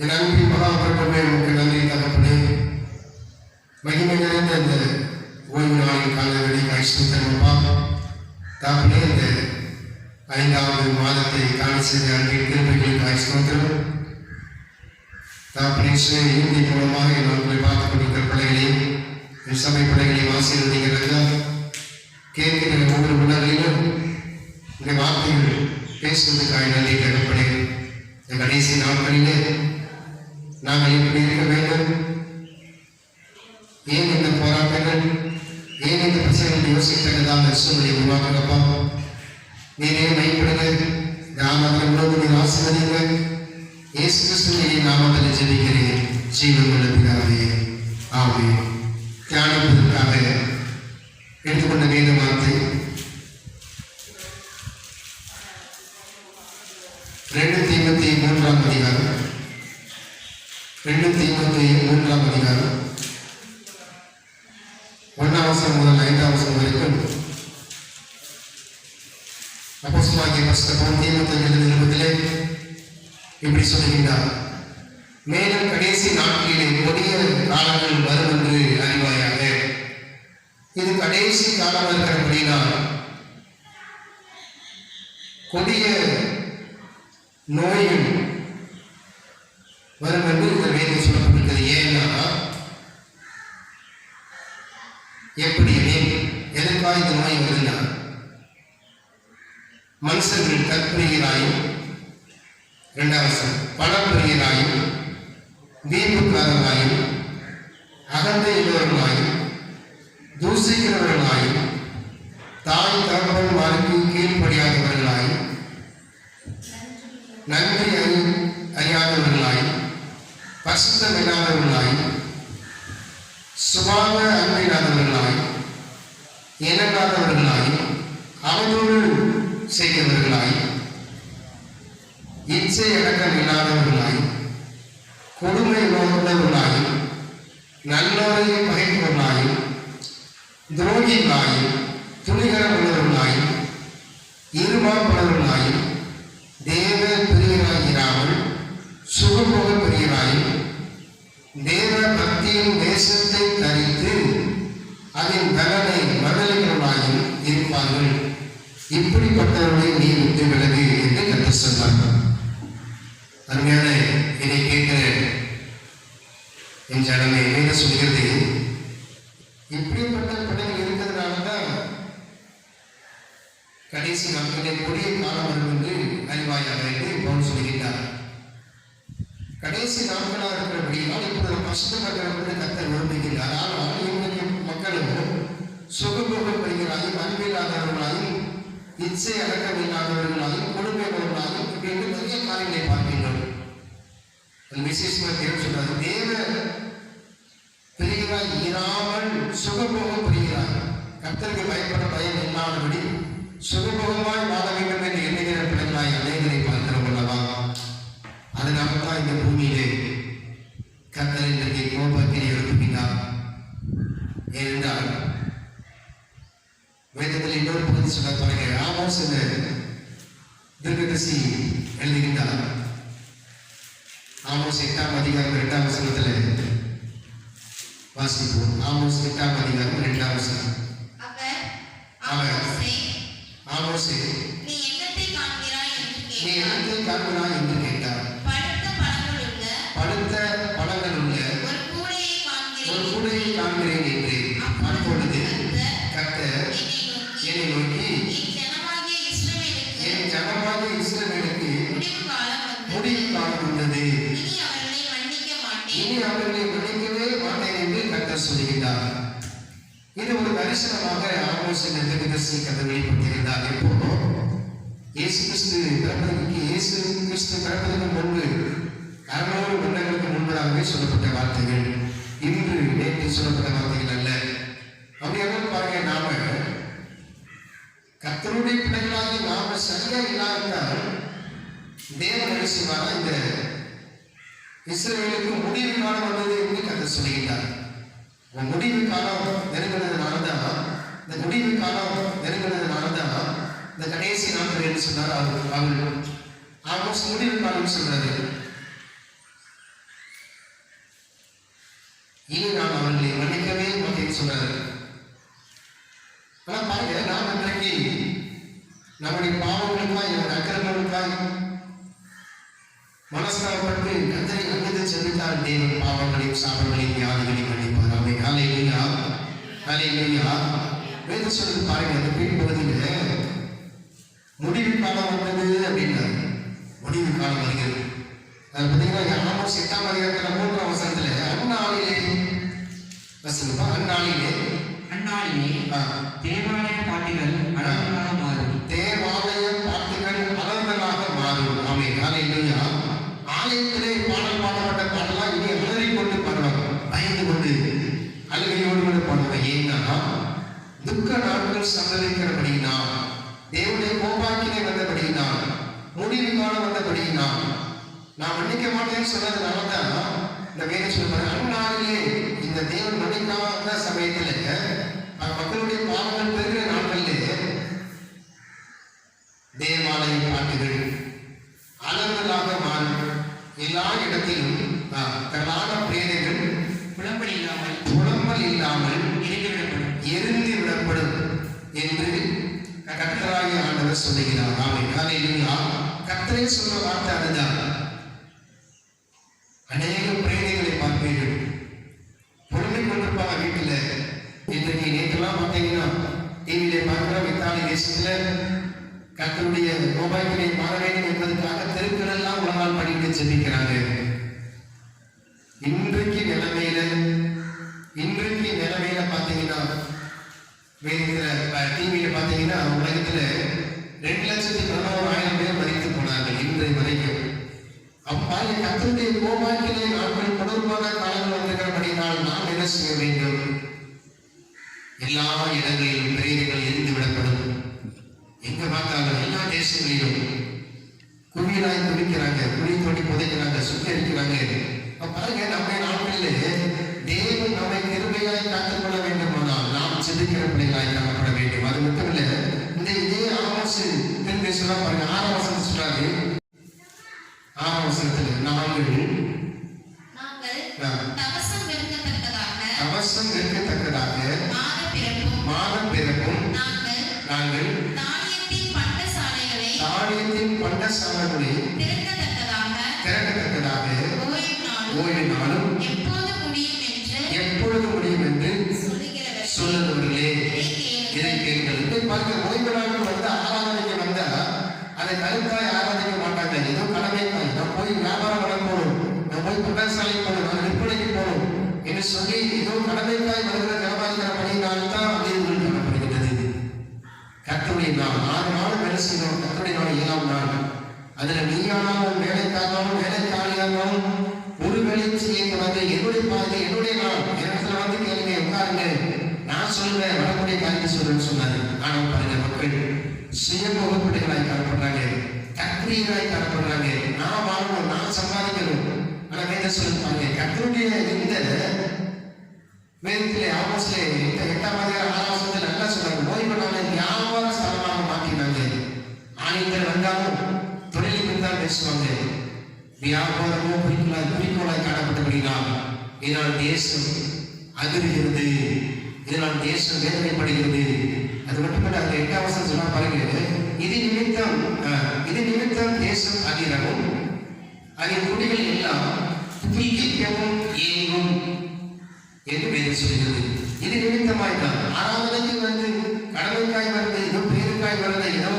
என் அன்பின் மகாபிரபுவே உங்களுக்கு நன்றி தகப்பனே. மகிமை நிறைந்த இந்த ஓய்வு நாளின் காலவெளி ஐஸ்வர்யப்பா தகப்பனே, இந்த 5வது மாதத்தை காண செய்த அன்பின் கிருபைகளுக்கு ஐஸ்வர்யம் தகப்பனே. இந்தி மூலமாக உங்களை பார்த்துக் கொண்டிருக்கிற பிள்ளைகளையும் என் சபை பிள்ளைகளையும் ஆசீர்வதிக்கிறதா கேட்கிற ஒவ்வொரு உணர்விலும் இந்த வார்த்தைகள் பேசுவதற்காக நன்றி தகப்பனே. இந்த கடைசி நாட்களிலே நாங்கள் எப்படி இருக்க வேண்டும், ஏன் இந்த போராட்டங்கள், ஏன் இந்த பிரச்சனைகள் யோசிக்கிறதான சூழ்நிலை உருவாக்குறப்பா. நீரே மைப்படுங்க, நாமத்தில் உணவு நீர் ஆசீர்வதிங்க. இயேசு கிறிஸ்துவின் நாமத்தில் ஜெபிக்கிறேன் ஜீவன் உள்ள பிதாவே, ஆமென். தியானிப்பதற்காக எடுத்துக்கொண்ட வேத வார்த்தை 2 தீமோத்தேயு 3ஆம் அதிகாரம் 2 தீமோத்தேயு 3ஆம் அதிகாரம் 1ஆம் வசனம் முதல் 5ஆம் வசனம் வரைக்கும் அப்போஸ்தலனாகிய பவுல் தீமோத்தேயுவிற்கு எழுதின நிருபத்திலே இப்படி சொல்லுகின்றார். மேலும் கடைசி நாட்களிலே கொடிய காலங்கள் வரும் என்று அறிவாயாக. இது கடைசி காலம் இருக்கிறபடினால் கொடிய நோயும் வரும் என்று இந்த வேதம் சொல்லப்பட்டிருக்கிறது. ஏன்னா எப்படி எதற்காக இந்த நோய் வருதுன்னா, மனுஷர்கள் கற்பிரியராயும், 2வது பணப்பிரியராயும், வீம்புக்காரராயும், அகந்தை உள்ளவர்களாயும், தூசிக்கிறவர்களாயும், தாய் தகப்பன்மாருக்கு கீழ்ப்படியாதவர்களாயும், நன்றி அறியாதவர்களாயும், பசுத்தம் இல்லாதவர்களாயும், சுபாவ அன்பில்லாதவர்களாயும், இணங்காதவர்களாயும், அவதூறு செய்தவர்களாயும், இச்சை அடக்கம் இல்லாதவர்களாயும், கொடுமை உள்ளவர்களாயும், நல்லோரை பகைப்பவர்களாயும், துரோகிகளாயும், துணிகரம் உள்ளவர்களாயும், இருமாப்பவர்களாயும், தேவ பிரியராயிராமல் சுகபோக பிரியராயும், தேவ பக்தியின் தேசத்தை தரித்து அதன் பலனை மதலிகளாயும் இருப்பார்கள். இப்படிப்பட்டவர்களை நீ விட்டு விலகு என்று கற்றுச் சொன்னார்கள். அருமையான இதை கேட்கிற என் ஜனமே, என்ன சொல்கிறது, இப்படிப்பட்ட படங்கள் இருக்கிறதுனாலதான் கடைசி நாட்களிலே கொடிய காலம் வரும் என்று அறிவாயாக என்று பவுல் சொல்கின்றார். கடைசி நாட்களாக இருக்கிறபடியால் இப்பொழுது பசுத்தப்பட்டவர்கள் கர்த்தர் விரும்புகின்றார். ஆனால் இன்றைய மக்களும் சுகபோகப்படுகிறாயும், அன்பில்லாதவர்களாயும், இச்சை அடக்கம் இல்லாதவர்களாயும், கொடுமையாளர்களாயும் இப்படி நிறைய காரியங்களை பார்க்கின்றோம். விசேஷமாக தேவன் சொல்றாரு, தேவ பிரியராய் இராமல் சுகபோகம் புரிகிறார். கர்த்தருக்கு பயப்பட பயம் இல்லாதபடி சுகபோகமாய் வாழ வேண்டும் என்று எண்ணுகிற பிள்ளைகளாய் அநேகரை பார்க்கிறோம் அல்லவா. அதனால்தான் இந்த பூமியிலே கர்த்தர் இன்றைக்கு கோபத்தை எழுப்புகிறார். ஏனென்றால் வேதத்தில் இன்னொரு பகுதி சொல்ல தொடங்க. ஆமோஸ் தீர்க்கதரிசி எழுதுகின்றார். ஆமோஸ் 8ஆம் அதிகாரம் 2ஆம் வசனத்தில் வாசிப்போம். ஆமோஸ் 8ஆம் அதிகாரம் 2ஆம் வசனம். ஆமோஸே, நீ என்னத்தை காண்கிறாய் என்று கேட்டார். பழுத்த பழங்களுள்ள ஒரு கூடையை காண்கிறேன் என்று. அப்பொழுது கர்த்தர் என்னை நோக்கி, என் ஜனமாகிய இஸ்ரவேலுக்கு முடிவு காலம் வந்தது, இனி அவர்களை மன்னிக்கவே மாட்டேன் என்று கர்த்தர் சொல்கிறார். இது ஒரு தரிசனமாக ஆமோஸ் தீர்க்கதரிசி கதை வெளிப்படுத்தியிருந்தார். எப்போ இயேசு கிறிஸ்து பிறப்பதற்கு முன்பு 600 வருடங்களுக்கு முன்பதாகவே சொல்லப்பட்ட வார்த்தைகள், இன்று நேற்று சொல்லப்பட்ட வார்த்தைகள் அல்ல. அப்படியாக பாருங்க, நாம கர்த்தருடைய பிள்ளைகளாகி நாம சரியா இல்லாவிட்டால் தேவன் என்ன செய்வாரா, இந்த இஸ்ரவேலுக்கு முடிவு காலம் வந்தது என்று கர்த்தர் சொல்லுகிறார். முடிவு காலம் நெருங்கினதுனாலதான் இந்த கடைசி நாட்கள் என்ன சொன்னார், அவள் ஆல்மோஸ்ட் முடிவு காலம் சொல்றாரு. இனி நான் அவர்களை மன்னிக்கவே மாட்டேன்னு சொல்றாரு. ஆனா பாருங்க, நாம் இன்றைக்கு நம்முடைய பாவங்களுக்காய் நம்முடைய அக்கிரமங்களுக்காய் மனஸ்தாபப்பட்டு கர்த்தரை அங்கிருந்து சென்றால் தேவன் பாவங்களையும் சாபங்களையும் வியாதிகளையும் மன்னிப்பார். அவை ஹல்லேலூயா, ஹல்லேலூயா. வேதம் சொல்றது பாருங்க, அந்த பின்பகுதியில முடிவு காலம் வந்தது அப்படின்னாரு. முடிவு காலம் வருகிறது. அது பார்த்தீங்கன்னா ஆமோஸ் 8ஆம் அதிகாரத்தில் 3ஆம் வசனத்துல அந்நாளிலே தேவாலய பாட்டுகள் அலங்களாக மாறும். தேவாலய பாட்டுகள் அலங்களாக மாறும். ஆமென், ஹல்லேலூயா. ஆலயத்திலே பாடல் பாடப்பட்ட பாடலாம் இனி அலறிக் கொண்டு பாடுவாங்க, பயந்து கொண்டு அழுகையோடு கூட பாடுவாங்க. ஏன்னா துக்க நாட்கள் சம்பவிக்கிறபடினால், தேவனுடைய கோபாக்கினை வந்தபடினால், முடிவு காலம் வந்தபடினால், நான் மன்னிக்க மாட்டேன்னு சொன்னதுனாலதான் இந்த வேதம் சொல்றாங்க, அந்நாளிலே இந்த தேவன் மன்னிக்காத சமயத்துல மக்களுடைய பாவங்கள் பெருகிற நாட்களிலே தேவாலய பாட்டுகள் அலங்களாக மாறும். எல்லா இடத்திலும் தலான பிரேதைகள் புலம்பல் இல்லாமல் எரிந்து விடப்படும் என்று கர்த்தராகிய ஆண்டவர் சொல்லுகிறார். ஆமென், ஹல்லேலூயா. கர்த்தரே சொல்ற வார்த்தை அதுதான். அநேக பிரேதைகளை பார்ப்பீர்கள், புலம்பிக் கொண்டிருப்பாங்க வீட்டுல. இன்றைக்கு நேற்றெல்லாம் பார்த்தீங்கன்னா டிவியில பார்க்கிறோம், இத்தாலி தேசத்துல கர்த்தருடைய கோபாக்கினை மாற வேண்டும் என்பதற்காக தெருக்கள் எல்லாம் ஒரு நாள் படித்து செபிக்கிறாங்க. இன்றைக்கு நிலைமையில பார்த்தீங்கன்னா டிவியில பார்த்தீங்கன்னா உலகத்துல 2,11,000 பேர் மரித்து போனார்கள் இன்றைய வரைக்கும். அப்பாலே கர்த்தருடைய கோபாக்கினை நாட்கள் கொடூரமான காலங்கள் வந்திருக்கிறபடினால் நாம் என்ன செய்ய வேண்டும்? எல்லா இடங்களிலும் பிரேதைகள் எரிந்து விடப்படும். எங்க பார்த்தாலும் எல்லா தேசங்களிலும் குவியலாய் குவிக்கிறாங்க, குழி தோண்டி புதைக்கிறாங்க, சுத்தரிக்கிறாங்க. பாருங்க, நம்முடைய நாட்களிலே தேவன் நம்மை கிருபையாய் காத்துக்கொள்ள வேண்டுமானால் நாம் சிந்திக்கிற பிள்ளைகளாய் காணப்பட வேண்டும். அது மட்டும் இல்ல, இந்த இதே ஆமோஸ் திரும்பி சொல்ல பாருங்க, 6ஆம் வசனம் சொல்றாரு. 6ஆம் வசனத்துல நாங்கள் தவசம் வெறுக்கத்தக்கதாக மாதம் பிறக்கும் நாங்கள் தானியத்தின் பண்டசாலைகளை திறக்கத்தக்கதாக ஓய்வு நாளும் எப்பொழுது முடியும் என்று சொல்லுகிறவர்களே, இதை கேளுங்கள். பார்க்க ஓய்வு நாட்கள் வந்து ஆராதனைக்கு வந்தா அதை கருத்தாய் ஆராதிக்க மாட்டாங்க. ஏதோ கடமைக்காய் நான் போய் வியாபாரம் பண்ண போகணும், நான் போய் பண்டசாலைக்கு போகணும், நான் விற்பனைக்கு போகணும் என்று சொல்லி ஏதோ கடமைக்காய் வருகிற வியாபாரிக்கிற பணியினால்தான் அறிவுகள் காணப்படுகிறது. கர்த்தருடைய நாள் 6 நாள் வேலை செய்யணும். கர்த்தருடைய நாள் 7ஆம் நாள். அதுல நீயானாலும் வேலைக்காரனாலும் வேலைக்காரியானாலும் ஒரு வேலையும் செய்யக்கூடாது. என்னுடைய பாதை, என்னுடைய நாள். இடத்துல வந்து கேளுங்க, உட்காருங்க, நான் சொல்லுவேன், வரக்கூடிய காரியத்தை சொல்றேன்னு சொன்னாரு. ஆனால் பாருங்க, மக்கள் சுயபோகப்படைகளாய் காணப்படுறாங்க, கத்திரிகளாய் காணப்படுறாங்க. நான் வாழணும், நான் சம்பாதிக்கணும். ஆனா வேதம் சொல்லிருப்பாங்க, கர்த்தருடைய இந்த வேதத்திலே ஆமோஸ்ல 8ஆம் அதிகாரம் 6ஆம் வசனத்துல நல்லா சொல்றாங்க, ஓய்வு நாளை வியாபார ஸ்தலமாக மாற்றினாங்க. ஆணிகள் வந்தாலும் தொழிலுக்கு தான் பேசுவாங்க. வியாபாரமோ குறிக்கோளாய் காணப்பட்டபடினால் இதனால் தேசம் அதிர்கிறது, இதனால் தேசம் வேதனைப்படுகிறது. அது மட்டுமல்ல, அந்த 8ஆம் வசனம் சொன்னா பாருங்க, இது நிமித்தம் தேசம் அதிரவும் அதன் குடிகள் எல்லாம் துக்கிக்கவும் ஏங்கும் என்று வேதம் சொல்கிறது. இது நிமித்தமாய்தான் ஆராதனைக்கு வந்து கடமைக்காய் வருது, ஏதோ பேருக்காய் வருது, ஏதோ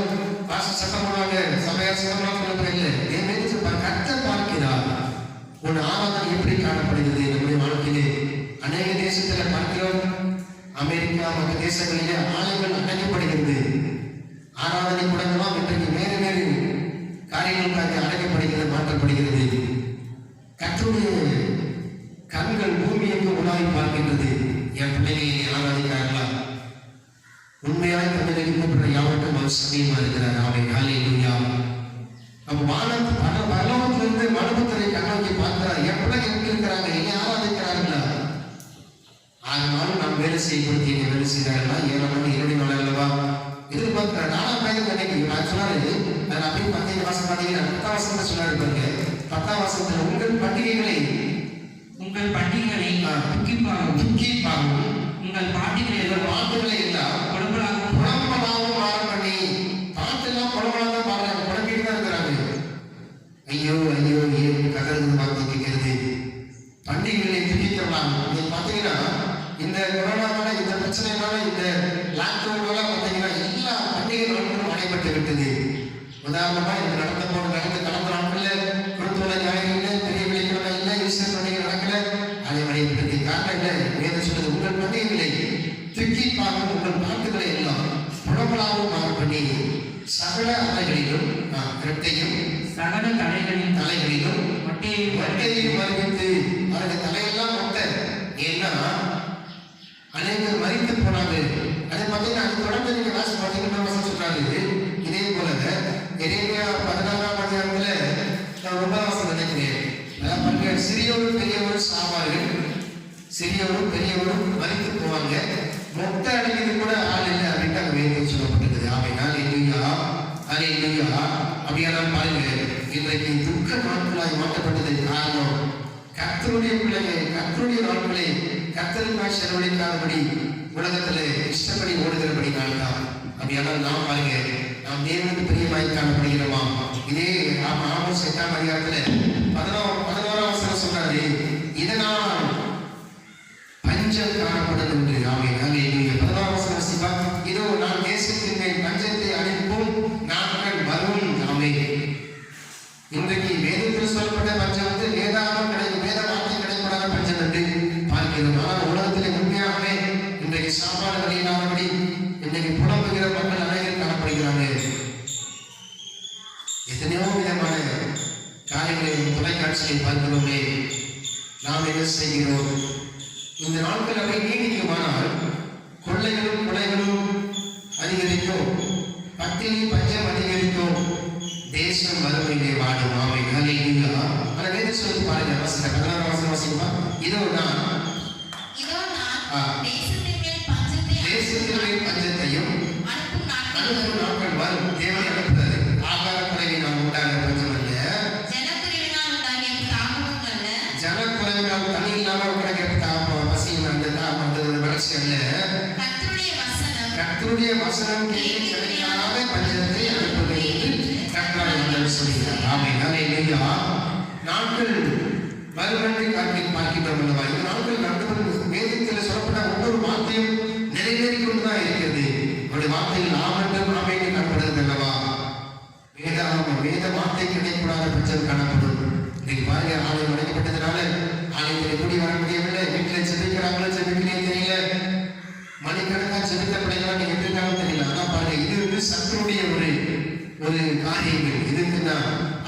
வாச சட்டமாக சபையார் சட்டமாக சொல்லப்படவில்லை. கர்த்தர் பார்க்கிறார் ஒரு ஆராதனை எப்படி காணப்படுகிறது நம்முடைய வாழ்க்கையிலே. அநேக தேசத்துல பார்க்கிறோம், அமெரிக்கா மற்ற தேசங்களிலே ஆலயங்கள் அடைக்கப்படுகிறது. ஆராதனை கூடங்களாம் இன்றைக்கு வேறு வேறு காரியங்களுக்காக அடைக்கப்படுகிறது, மாற்றப்படுகிறது. கர்த்தருடைய கண்கள் பூமி எங்கு உலாவி பார்க்கின்றது. என் பிள்ளைகளை ஆராதிக்கிறார்களா? உண்மையாக பிள்ளைகளை கூப்பிடுற யாவருக்கும் அவர் சமயமா இருக்கிறார். ஆமென், ஹல்லேலூயா. அப்ப பரலோகத்திலிருந்து மனுபுத்திரை கண்ணோக்கி பார்க்கிறார், என் பிள்ளைங்க எங்க இருக்கிறாங்க, என்னை ஆராதிக்கிறார்களா? 6 நாள் நாம் வேலை செய்யப்படுத்தி என்னை வேலை செய்கிறார்களா? 7ஆம் நாள் என்னுடைய நாள் அல்லவா? எதிர்பார்க்கிறார். 4ஆம் வயது அன்னைக்கு நான் சொன்னாரு, நான் அப்படியே 10ஆம் வசனம் பார்த்தீங்கன்னா 10ஆம் வசனத்தை சொன்னாரு பாருங்க. 10ஆம் வசனத்துல உங்கள் பண்டிகைகளை உங்கள் பண்டிகைகளை ஆ. துக்கிப்பாகவும் துக்கிப்பாகவும் உங்கள் பாட்டிகளை எல்லாம் பாட்டுகளை எல்லாம் குழம்பலாகவும் குழம்பலாகவும் மாற பண்ணி பாட்டெல்லாம் குழம்பலா தான் பாடுறாங்க, குழம்பிட்டு தான் இருக்கிறாங்க. ஐயோ ஐயோ ஏன் கதறது வார்த்தை கேட்கிறது. பண்டிகைகளை துக்கிக்கலாம். நீங்க பாத்தீங்கன்னா இந்த கொரோனாவால, இந்த பிரச்சனைனால, இந்த லாக்டவுனால பாத்தீங்கன்னா எல்லா பண்டிகை நாட்களும் நடைபெற்று விட்டது. உதாரணமா இந்த கடந்த நாட்கள்ல குருத்தோலை ஞாயிறு இல்லை, பெரிய வெள்ளிக்கிழமை இல்லை, ஈஸ்டர் பண்டிகை நடக்கல. அதே மாதிரி காரணம் இல்லை. வேதம் சொல்றது உங்கள் பண்டிகைகளை துக்கிப்பாகவும் உங்கள் பாட்டுகளை எல்லாம் புலம்பலாகவும் மாற பண்ணி சகல அறைகளிலும் இரட்டையும் சகல தலைகளிலும் மட்டையையும் மட்டையையும் மறித்து அவருடைய தலையெல்லாம் மட்டை. ஏன்னா அனைவரும் மறித்து போனாங்க. அதை பார்த்தீங்கன்னா அது தொடர்ந்து நீங்க வாசி பார்த்தீங்கன்னா சொல்றாரு. இதே போல எரேமியா 14ஆம் அதிகாரத்துல நான் ரொம்ப வாசம் நினைக்கிறேன். அதான் பாருங்க, சிறியவரும் பெரியவரும் சாவார்கள், சிறியவரும் பெரியவரும் மறித்து போவாங்க, மொட்டை அடிக்கிறது கூட ஆள் இல்லை அப்படின்ட்டு அங்கே வேதம் சொல்லப்பட்டிருக்குது. ஆமைனா இல்லையா அல்லேலூயா. அப்படியெல்லாம் பாருங்க, இன்றைக்கு துக்க நாட்களாய் மாற்றப்பட்டது காரணம் கர்த்தருடைய பிள்ளைகள் கர்த்தருடைய நாட்களை கர்த்தருக்காய் செலவழிக்காதபடி உலகத்துல இஷ்டப்படி ஓடுகிறபடி நாள்தான். அப்படியானால் நாம் பாருங்க, நாம் தேவனுக்கு பிரியமாய் காணப்படுகிறோமா? இதே ஆமோஸ் 8ஆம் அதிகாரத்துல 11ஆம் வசனம் சொல்றாரு, இதனால் பஞ்சம் காணப்படும் என்று. ஆமென் அல்லேலூயா. 11ஆம் வசனம் வாசிப்பா, இதோ நான் தேசத்தின் மேல் பஞ்சத்தை அளிப்போம், நாட்கள் வரும். ஆமென். இன்றைக்கு வேதத்தில் சொல்லப்பட்ட பஞ்சம் வந்து வேத வார்த்தை கிடைக்கப்படாத பஞ்சம் என்று பார்க்கிறோம். ஆனால் உலகத்திலே உண்மையாகவே இன்றைக்கு சாப்பாடு வழியில்லாதபடி இன்றைக்கு புலம்புகிற மக்கள் அனைவரும் காணப்படுகிறாங்க. எத்தனையோ விதமான காரியங்களை தொலைக்காட்சியை பார்க்கிறோமே. நாம் என்ன செய்கிறோம்? இந்த நாட்கள் அவை நீடிக்குமானால் கொள்ளைகளும் கொலைகளும் அதிகரிக்கும், பட்டினி பஞ்சம் அதிகரிக்கும், தேசம் வறுமையிலே வாடும். ஆமென் அல்லேலூயா. ஆனா வேதம் சொல்லி பாருங்க, வாசிங்க 16ஆம் வசனம் வாசிப்பா. இதோ நான் தேசத்தின் மேல் பஞ்சத்தையும் அனுப்பும் நாட்கள் வரும். தேவனை அனுப்புறது ஆகார குறைவினால் உண்டான பஞ்சம் அல்ல, ஜனக்குறைவினால் தனி இல்லாமல் கிடைக்கிற பசியும் அந்த வளர்ச்சி அல்ல. கர்த்தருடைய வசனம் கேட்டு கிடைக்காத பஞ்சத்தை அனுப்புவது என்று கர்த்தராகிய ஆண்டவர் சொல்கிறார். ஆமென் அல்லேலூயா. நாட்கள் வருவதை பார்க்கிறோம் அல்லவா? இந்த நாட்கள் நடந்து வேதத்தில் சொல்லப்பட்ட ஒவ்வொரு வார்த்தையும் நிறைவேறிக் கொண்டுதான் இருக்கிறது. அவருடைய வார்த்தையில் ஆமென்றும் ஆமென் காணப்படுகிறது அல்லவா? வேத வார்த்தை கிடைக்கூடாத பட்சம் காணப்படும். இன்னைக்கு பாருங்க, ஆலயம் அடைக்கப்பட்டதுனால ஆலயத்தில் கூடி வர முடியவில்லை. வீட்டில் செபிக்கிறாங்களோ செபிக்கிறே தெரியல, மணிக்கணக்கா செபித்த பிள்ளைங்களா நீங்க எப்படி இருக்காங்க தெரியல. ஆனா பாருங்க, இது வந்து சத்துருடைய ஒரு காரியங்கள். இதுக்குன்னா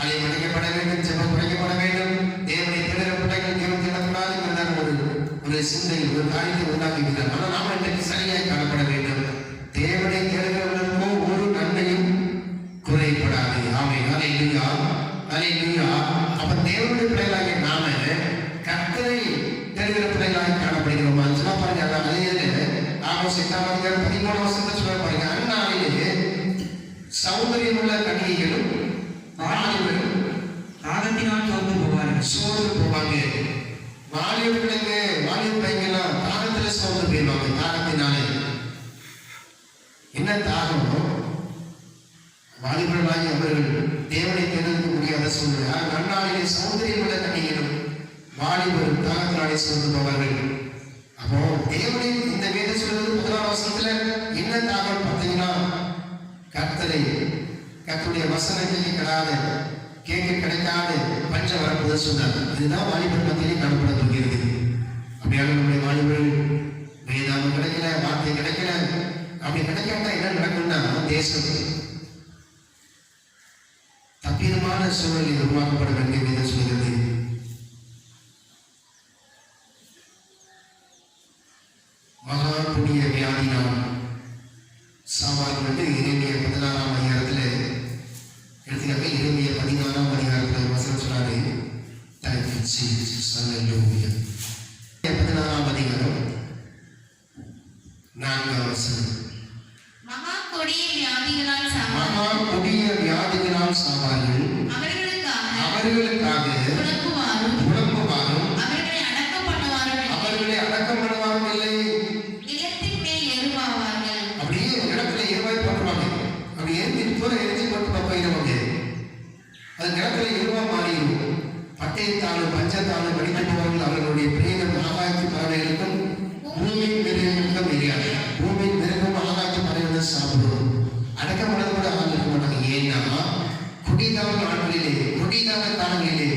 ஆலயம் அடைக்கப்பட வேண்டும், ஜெபம் குறைக்கப்பட வேண்டும், தேவனை தேடுகிற பிள்ளைகள் தேவன் தேடக்கூடாதுங்கிறதான ஒரு சிந்தை, ஒரு காரியத்தை உண்டாக்குகிறார். ஆனால் நாம இன்றைக்கு சரியாய் காணப்பட வேண்டும். தேவனை தேடுகிறவர்களுக்கோ ஒரு நன்மையும் குறைப்படாது. ஆமென் அல்லேலூயா அல்லேலூயா. அப்ப தேவனுடைய பிள்ளைகளாகிய நாம கர்த்தரை தேடுகிற பிள்ளைகளாக காணப்படுகிறோமா? சொல்ல பாருங்க, ஆமோஸ் 8ஆம் அதிகாரம் 13ஆம் வசனத்தை சொல்ல பாருங்க. அந்நாளிலே சௌந்தரியம் உள்ள கன்னிகைகளும் வாலிபரும் தாகத்தினால் சோர்ந்து போவாங்க. வாலிபர்களுக்கு வாலிப பையங்கெல்லாம் தாகத்துல சோர்ந்து போயிடுவாங்க. தாகத்தினாலே என்ன தாகம்? வாலிபர்களாகி அவர்கள் தேவனை தேர்ந்தெடுக்க முடியாத சூழ்நிலை. அந்நாளிலே சௌந்தரியம் உள்ள கன்னிகைகளும் வாலிபரும் தாகத்தினாலே சோர்ந்து போவார்கள். அப்போ தேவனை இந்த வேத சொல்வது 11ஆம் வசனத்துல என்ன தாகம் பார்த்தீங்கன்னா, கர்த்தருடைய வசனம் கேட்க கிடைக்காத பஞ்சம் வரப்போது சொன்னார். இதுதான் வாலிபர் மத்தியிலே காணப்பட போகிறது. அப்படியாக நம்முடைய வாலிபர்கள் வேதாகம் கிடைக்கல, வார்த்தை கிடைக்கல, அப்படி கிடைக்காட்டா என்ன நடக்கும்னா தேசம் தப்பீதமான சூழலில் உருவாக்கப்பட வேண்டிய வேதம் சொல்கிறது. மகா புண்ணிய வியாதினால் சாவார்கள் என்று எரேமியா 16ஆம் அதிகாரத்தில் எடுத்துக்காக எரேமியா 16ஆம் அதிகாரத்தில் வசனம் சொன்னாரு. Thank you Jesus. Hallelujah. 16ஆம் அதிகாரம் 4ஆம் வசனம். மகா கொடிய வியாதிகளால் சாவார்கள், அவர்களுக்காக புலம்புவாரும், அவர்களை அடக்கம் பட்டயத்தாலும் பஞ்சத்தாலும் மடித்து போவார்கள். அவர்களுடைய பிரேதம் ஆகாயத்து பறவைகளுக்கும் பூமியின் மிருகங்களுக்கும் எரியாது. பூமியின் மிருகம் ஆகாயத்து பறவைகளை சாப்பிடும். அடக்கமனது கூட ஆள் இருக்க மாட்டாங்க. ஏன்னா குடிதான நாட்களிலே, குடிதான காலங்களிலே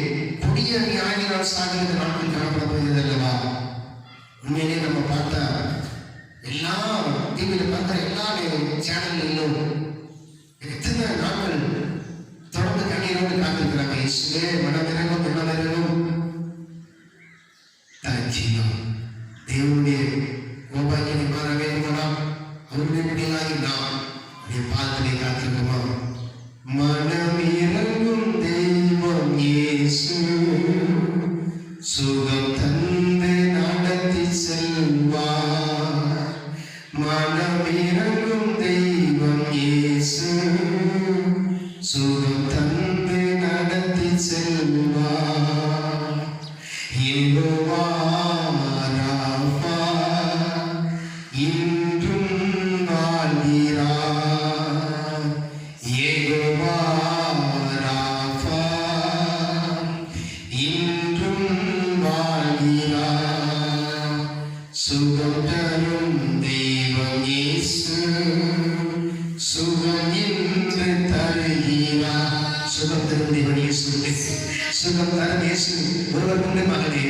கொடிய நியாயினால் சாகிற நாட்கள் காணப்பட போகிறது அல்லவா? உண்மையிலே நம்ம பார்த்தா எல்லா டிவியில் பார்த்தா எல்லா சேனல்களிலும் எத்தனை நாட்கள் தொடர்ந்து கண்ணீரோடு காத்திருக்கிறாங்க. இயேசுவே மனமிறங்கும் மனமிறங்கும் தாய்ச்சியம் தேவனுடைய கோபாக்கினை மாற வேண்டுமானால் அவருடைய பிள்ளைகளாகி நாம் அவருடைய பாதத்திலே காத்திருக்கோமா? மனமிறங்கும் தெய்வம் இயேசு சுகம் தந்து நடத்தி செல்வார். மனமிறங்கும் தெய்வம் இயேசு சுகம் தந்து நடத்தி செல்வார். யெகோவா ராஃபா இன்றும் வாழ்கிறார். யெகோவா ராஃபா இன்றும் வாழ்கிறார். சுகம் தரும் தெய்வம் இயேசு சுகம் என்று தருகிறார். சுகம் தரும் தெய்வம் இயேசு, சுகம் தரும் இயேசு ஒருவர் உண்டு. மகனே,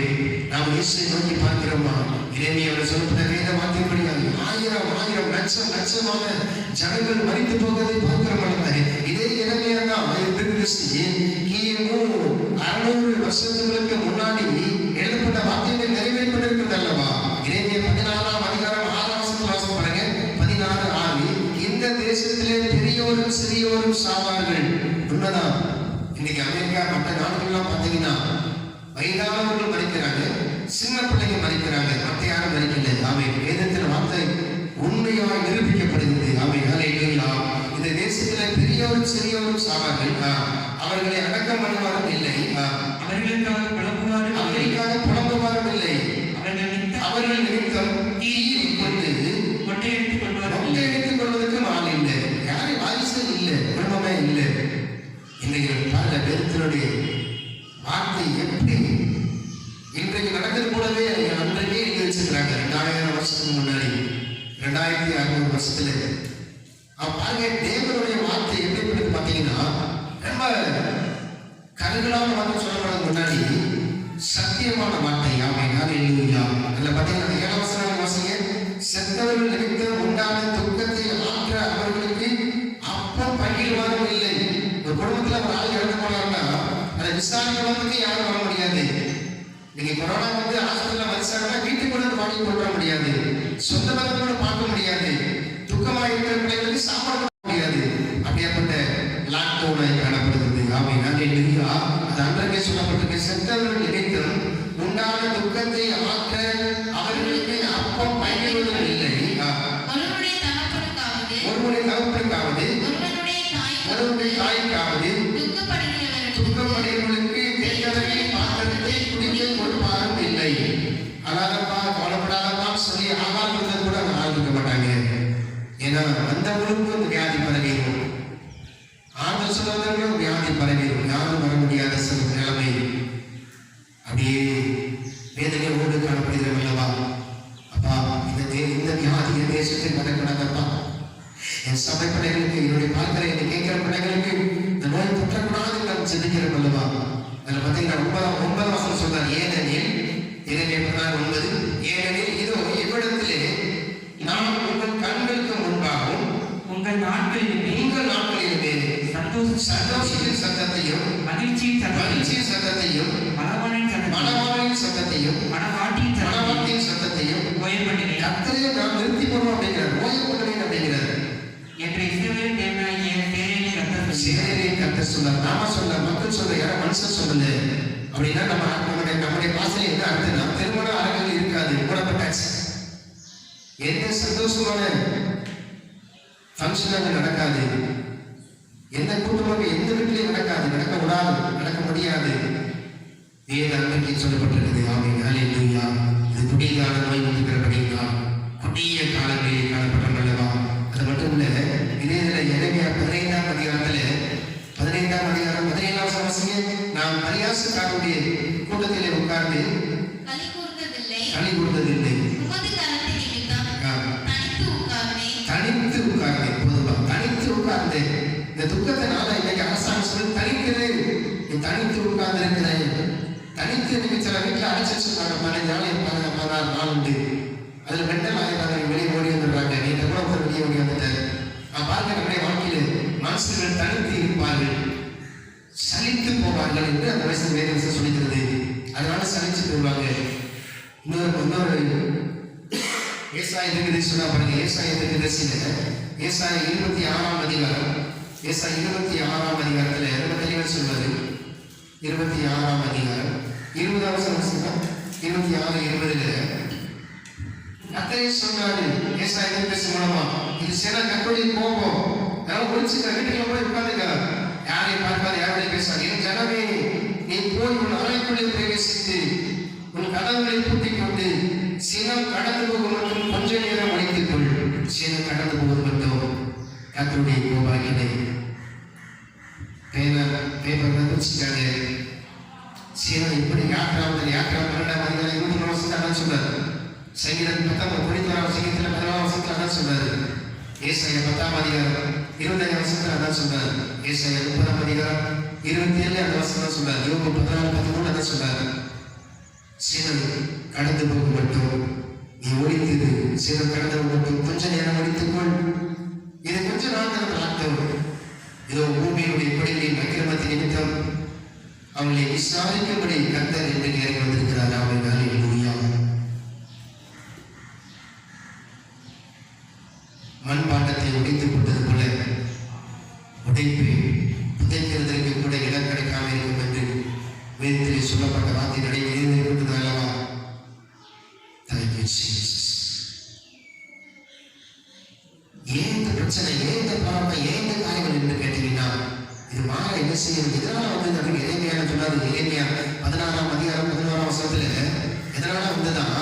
நாம் இயேசுவை நோக்கி பார்க்கிறோமா? இறைமையோட சொல்லப்பட்ட வேத வார்த்தைப்படியாக ஆயிரம் ஆயிரம் லட்சம் லட்சமான ஜனங்கள் மறித்து போவதை பார்க்கிறோம். இதே இறைமையா தான் கிமு 600 வருஷங்களுக்கு முன்னாடி எழுதப்பட்ட வார்த்தைகள் நிறைவேற்றப்பட்டிருக்கிறது அல்லவா? இறைமையா 14ஆம் அதிகாரம் 6ஆம் வசனத்தில் வாசித்து பாருங்க. 16:6 இந்த தேசத்திலே பெரியோரும் சிறியோரும் சாவார்கள். உண்மைதான். இன்னைக்கு அமெரிக்கா மற்ற நாடுகள்லாம் பார்த்தீங்கன்னா வயதானவர்கள் மறிக்கிறாங்க, சின்ன பிள்ளைங்க மறிக்கிறாங்க, மற்ற யாரும் மறிக்கல. ஆமை வேதத்தில் வார்த்தை உண்மையாய் நிரூபிக்கப்படுகிறது. ஆமை ஹல்லேலூயா. இந்த தேசத்தில் பெரியோரும் சிறியோரும் சாவார்கள். அவர்களை அடக்கம் பண்ணுவாரும் இல்லை, அவர்களுக்காக புலம்புவாரும் இல்லை, அவர்களுக்காக புலம்புவாரும் இல்லை. அவர்கள் நிமித்தம் தீயில் கொண்டு மொட்டையடித்துக் கொள்வார்கள். மொட்டையடித்துக் கொள்வதற்கு ஆள் இல்லை, யாரும் வாரிசு இல்லை, குடும்பமே இல்லை. இன்றைக்கு பல பேருத்தினுடைய வார்த்தை எப்படி இன்றைக்கு நடக்கிறது போலவே அன்றைக்கே எழுதி வச்சிருக்கிறாங்க. 2000 வருஷத்துக்கு முன்னாடி, 2600 வருஷத்துல பாருங்க. தேவனுடைய வார்த்தை எப்படி பார்த்தீங்கன்னா ரொம்ப கருகலான வார்த்தை சொல்லப்படுறது முன்னாடி சத்தியமான வார்த்தை. ஹல்லேலூயா. அதில் பார்த்தீங்கன்னா 7ஆம் வசனம் வாசிங்க. செத்தவர்கள் நிமித்தம் உண்டான துக்கத்தை ஆற்ற அவர்களுக்கு அப்பம் பகிர்வாரும் இல்லை. ஒரு குடும்பத்தில் ஒரு ஆள் இறந்து போனார்னா அதை விசாரிக்கிறவங்களுக்கு யாரும் வர முடியாது. நீங்க கொரோனா வந்து ஹாஸ்பிட்டல்ல மதிச்சாங்கன்னா வீட்டுக்கு கூட வாங்கி கொண்டு வர முடியாது, சொந்த பந்தங்களோட பார்க்க முடியாது, துக்கமாக இருக்கிற பிள்ளைகளுக்கு சாப்பாடு முடியாது. அப்படியாப்பட்ட லாக்டவுன் காணப்படுகிறது. ஆமை ஹல்லேலூயா. அது அன்றைக்கே சொல்லப்பட்டிருக்கு. செத்தவர்கள் நிமித்தம் உண்டான துக்கத்தை ஆற்ற அவர்களுக்கு அப்பம் பகிர்வதும் இல்லை. ஒருவனுடைய தகப்பனுக்காவது ஒருவனுடைய தகப்பனுக்காவது ஒருவனுடைய தாய்க்காவது துக்கப்படுகிறவர்களுக்கு தேவதை பாத்திரத்தை குடிக்க கொடுப்பாரும் இல்லை. அழகப்பா கவலைப்படாதப்பா சொல்லி ஆகாது கூட ஆரம்பிக்க மாட்டாங்க. ஏன்னா வந்தவங்களுக்கும் இந்த வியாதி பரவிடும், ஆண்டு சொல்லுவதற்கும் வியாதி பரவிடும். யாரும் வர முடியாத சில நிலைமை அப்படியே வேதனையோடு காணப்படுகிறது அல்லவா? அப்பா இந்த வியாதி என் தேசத்தில் நடக்கூடாதப்பா. என் சபை பிள்ளைகளுக்கு, என்னுடைய பார்க்கிற என்னை கேட்கிற பிள்ளைகளுக்கு இந்த நோய் தொற்றக்கூடாது நாம் சிந்திக்கிறோம் அல்லவா? அதில் பார்த்தீங்கன்னா 9ஆம் வசனம் சொல்றார். ஏனெனில் 9 ஏனெனில் இதோ இவ்விடத்திலே நான் உங்கள் கண்களுக்கு முன்பாகவும் உங்கள் நாட்களிலுமே சந்தோஷத்தின் சத்தத்தையும் மகிழ்ச்சியின் சத்தத்தையும் மணவாளின் சத்தத்தையும் மணவாட்டியின் சத்தத்தையும் ஓயப்பண்ணினேன். கர்த்தரே நாம் நிறுத்தி போடுவோம் அப்படிங்கிறார். ஓயப்பண்ணினேன் அப்படிங்கிறார். என்று இஸ்ரவேலின் தேவனாகிய சேனையின் கர்த்தர் சொன்னார். நாம சொல்ல, மக்கள் சொல்ல, யாரும் மனுஷன் சொல்லல. அப்படின்னா நம்முடைய பாசையில் என்ன அர்த்தம்னா திருமண அரங்குகள் இருக்காது, மூடப்பட்டாச்சு. எந்த சந்தோஷமான ஃபங்க்ஷன் அங்கே நடக்காது, எந்த கூட்டமாக எந்த வீட்டிலையும் நடக்காது, நடக்க விடாது, நடக்க முடியாது. வேத அன்றைக்கு சொல்லப்பட்டிருக்கிறது. ஆமென் ஹல்லேலூயா. இது குடிகால நோய் இருக்கிறபடியா கொடிய காலங்களிலே காணப்பட்டோம் அல்லவா? அது மட்டும் இல்ல, இதே இதில் எரேமியா 15ஆம் அதிகாரம் 17ஆம் வசனம். நாம் பரியாச விசுவாசக்காரருடைய கூட்டத்திலே உட்கார்ந்து களி கூர்ந்ததில்லை. களி கூர்ந்ததில்லை. உமது கரத்தின் நிமித்தம் தனித்து உட்கார்ந்தேன். தனித்து உட்கார்ந்தேன். பொதுவா தனித்து உட்கார்ந்தேன். இந்த துக்கத்தினால இன்னைக்கு அரசாங்கம் சொல்லி தனிக்கிறது, நீ தனித்து உட்கார்ந்து இருக்கிறேன். தனித்து இன்னைக்கு சில வீட்டில் அழைச்சி சொன்னாங்க, 15 நாள் உண்டு. அதுல மெண்டல் ஆயிரம் வெளியே ஓடி வந்துடுறாங்க. நீங்க கூட ஒரு வெளியே ஓடி வந்துட்டாரு. நான் பார்க்க நம்முடைய வாழ்க்கையில் மனுஷர்கள் தனித்து இருப்பார்கள், சலித்து போவார்கள் என்று அந்த வயசு வேத விஷயம் சொல்லிக்கிறது. அதனால சலிச்சு போவாங்க. இன்னொரு ஏசாயா இருக்குது சொன்னா பாருங்க. ஏசாயா தீர்க்கதரிசியில ஏசாயா 26ஆம் அதிகாரம், ஏசாயா 26ஆம் அதிகாரத்துல ரொம்ப தெளிவா சொல்வாரு. 26ஆம் அதிகாரம் 20ஆம் வசனம் 26:20 கர்த்தரே சொன்னாரு ஏசாயா தீர்க்கதரிசி மூலமா, இது சில கர்த்தருடைய கோபம். அதனால ஒளிச்சுக்க, வீட்டுக்குள்ள போய் உட்கார்ந்துக்க, யாரையும் பார்க்காது, யாருடைய பேசாது. என் ஜனமே, நீ போய் உன் அறைக்குள்ளே பிரவேசித்து உன் கதவுகளை பூட்டிக் கொண்டு சினம் கடந்து போகும் மட்டும் கொஞ்ச நேரம் அழைத்துக் கொள். சினம் கடந்து போவது மட்டும் கர்த்தருடைய கோபாகினை பேப்பர் வச்சுக்காங்க. சினம் இப்படி யாத்திராம் 12ஆம் அதிகாரம் 23ஆம் வசனத்தில் சொன்னார். சங்கீதம் 19 சங்கீதத்தில் 11ஆம் வசனத்தில் சொன்னார். ஏசாயா 10ஆம் அதிகாரம் 25ஆம் வசனத்தில் அதான் சொன்னார். ஏசாயா 30ஆம் அதிகாரம் 27 அந்த வசனம் சொன்னார். யோபு 14:13 அதான் சொன்னார். சினம் கடந்து போக மட்டும் நீ ஒழித்தது, சினம் கடந்து மட்டும் கொஞ்ச நேரம் ஒழித்துக்கொள். இது கொஞ்ச நாட்கள் நாட்டம். இதோ பூமியினுடைய படிகளின் அக்கிரமத்தின் நிமித்தம் அவங்களை விசாரிக்கும்படி கர்த்தர் என்று நேரம் வந்திருக்கிறார். அவன் ஹல்லேலூயா. மண்பாண்டத்தை உடைத்து கொண்டது போல உடைப்பு புதைக்கிறதற்கு கூட இடம் கிடைக்காமல் இருக்கும் என்று வேதத்திலே சொல்லப்பட்ட வார்த்தை நடைபெறுகிறது அல்லவா? Thank you, Jesus. ஏன் இந்த பிரச்சனை, ஏன் இந்த போராட்டம், ஏன் இந்த காரியங்கள் என்று கேட்டீங்கன்னா, இது மாற என்ன செய்யணும்? இதனால வந்து நமக்கு எளிமையான சொன்னார். எளிமையா 16ஆம் அதிகாரம் 11ஆம் வசனத்துல எதனால வந்துதான்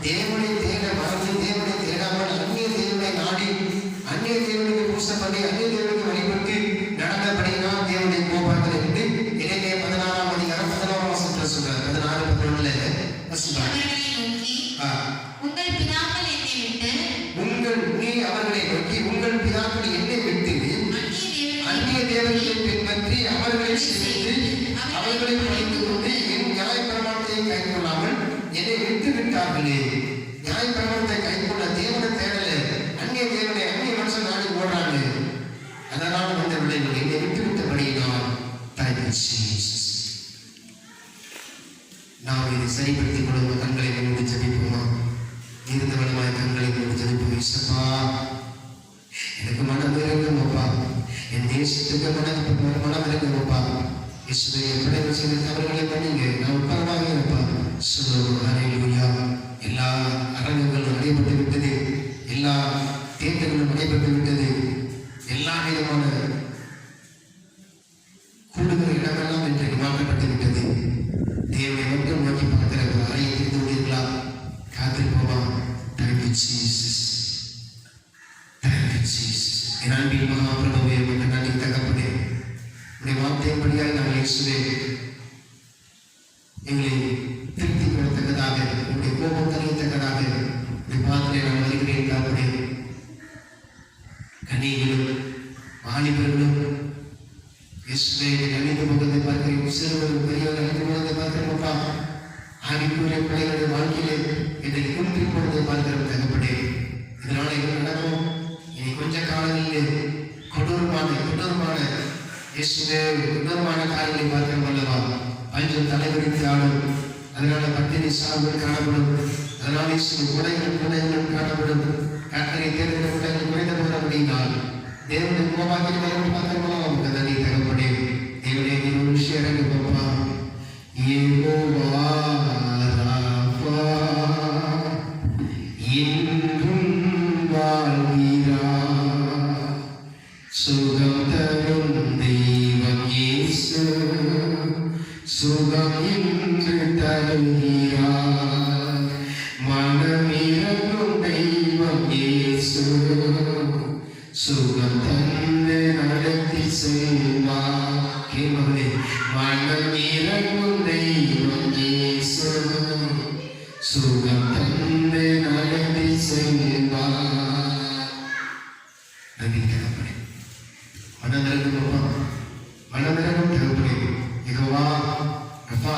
தேவனை தேட மறந்து தேவனை தேடாமல் அந்நிய தேவனை நாடி அந்நிய தேவனுக்கு பூசம் பண்ணி அந்நிய தேவனுக்கு வழிபட்டு நடந்தபடினா தேவனுடைய கோபாக்கள் என்று இறைமைய 16ஆம் அதிகாரம் 11ஆம் வசனத்துல சொல்றாரு. 16:11 சொல்றாரு. உங்கள் பிதாக்கள் என்னை விட்டு அவர்களை நோக்கி உங்கள் பிதாக்கள் என்னை விட்டு அந்நிய தேவர்களை பின்பற்றி அவர்களை சேவித்து அவர்களை பணித்துக் கொண்டு என் நியாயப்பிரமாணத்தை கைக்கொள்ளாமல் என்னை விட்டு விட்டார்களே. நியாயப்பிரமாணத்தை கைக்கொள்ள தேவனை தேடல, அந்நிய தேவனை அந்நிய மனுஷன் நாடி ஓடுறாங்க. அதனால் வந்த விளைவுகள் என்னை விட்டு விட்டபடியினால் நாம் இதை சரிப்படுத்திக் கொள்ளும். கண்களை மூடி ஜெபிப்போமா? இருந்த வளமாய் கண்களை மூடி ஜெபிப்போம். இயேசுப்பா, எனக்கு மனம் இருக்குமப்பா, என் தேசத்துக்கு மனம் இருக்குமப்பா. இயேசுவே, எப்படி செய்த தவறுகளை பண்ணீங்க, நான் உட்காரமாக இருப்பா. ஹல்லேலூயா. எல்லா அரங்குகளும் நடைபெற்று விட்டது, எல்லா தேட்டர்களும் நடைபெற்று விட்டது, எல்லா விதமான கூடுகிற இடமெல்லாம் இன்றைக்கு மாற்றப்பட்டு விட்டது. தேவனை மட்டும் நோக்கி பார்க்கிற ஒரு அறையை தெரிந்து விடுங்களா? காத்திருப்போமா? Thank you, Jesus. Thank you, Jesus. என் அன்பின் மகாபிரபுவே, உங்கள் நன்றி தகப்பனே. உடைய வார்த்தையின்படியாய் நாங்கள் இயேசுவே எங்களை திருப்திப்படுத்தக்கதாக, உடைய கோபம் தனியத்தக்கதாக உடைய பாத்திரை நான் வருகிறேன். தாப்பனே, கன்னிகளும் வாலிபர்களும் இயேசுவே அழிந்து போவதை பார்க்கிறேன். சிறுவரும் பெரியவர்கள் அழிந்து போவதை பார்க்கிறோம். அப்பா, ஆவிக்குரிய பிள்ளைகளுடைய வாழ்க்கையிலே என்னை குன்றி போவதை பார்க்கிறோம். தகப்பனே, இதனால என்ன நடக்கும்? இனி கொஞ்ச காலங்களில் கொடூரமான இயேசுவே கொடூரமான காரியங்களை பார்க்கிறோம் அல்லவா? பஞ்சம் தலைவரித்து ஆடும், அதனால பட்டினி சார்புகள் காணப்படும், அதனால இயேசு குடைகளும் காணப்படும். கர்த்தரை தேர்ந்த குடைகள் குறைந்த போற அப்படின்னால் தேவனுடைய கோபாக்கில் வரும் பார்க்கிறோம். அவங்க நன்றி தகப்பனே. தேவனே, நீ ஒரு விஷயம் இறங்கு பாப்பா. யெகோவா ராஃபா என்றும் வாழ்கிறார், சுகம் தரும் தெய்வம் இயேசு, சுகம் என்று தருகிறார். மனமிரங்கும் தெய்வம் இயேசு, சுகம் தந்து நடத்தி செல்வார். மனமிரங்கும் சுகம் தந்து நடத்தி செல்வார். நன்றி தகப்பனே. மனதிறங்கும் அப்பா, மனதிறங்கும் தகப்பனே. யெகோவா அப்பா,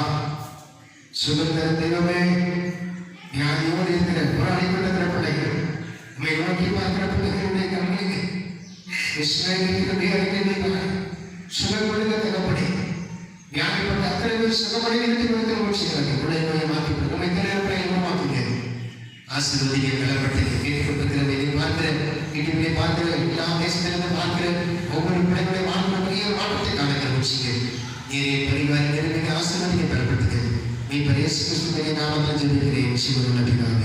சுகம் தரும் தெய்வமே, வியாதியோடு இருக்கிற போராடி கொண்டிருக்கிற பிள்ளைகள், உம்மை நோக்கி பார்க்கிற பிள்ளைகளுடைய கண்களுக்கு சுகம் கொடுக்க தகப்பனே. வியாதிப்பட்ட அத்தனை பேர் சுகமடை பிள்ளைகளை மாற்றி உண்மை தலைவர்களை உருவாக்குங்க. ஆசீர்வதிக்க பலப்பட்டு கேட்டுக்கொண்டிருக்கிற இதை பார்க்கிற வீட்டுக்குள்ளே பார்க்கிற எல்லா தேசத்திலிருந்து பார்க்கிற ஒவ்வொரு பிள்ளைகளை வாழ்க்கை பெரிய மாற்றத்தை காண வச்சுங்க. நீரே பரிவாரி நெருங்கின ஆசீர்வதிக்க பலப்பட்டுங்க. மீ பரிசு கிறிஸ்துவின் நாமத்தில் ஜெபிக்கிறேன். சிவன் நபியாக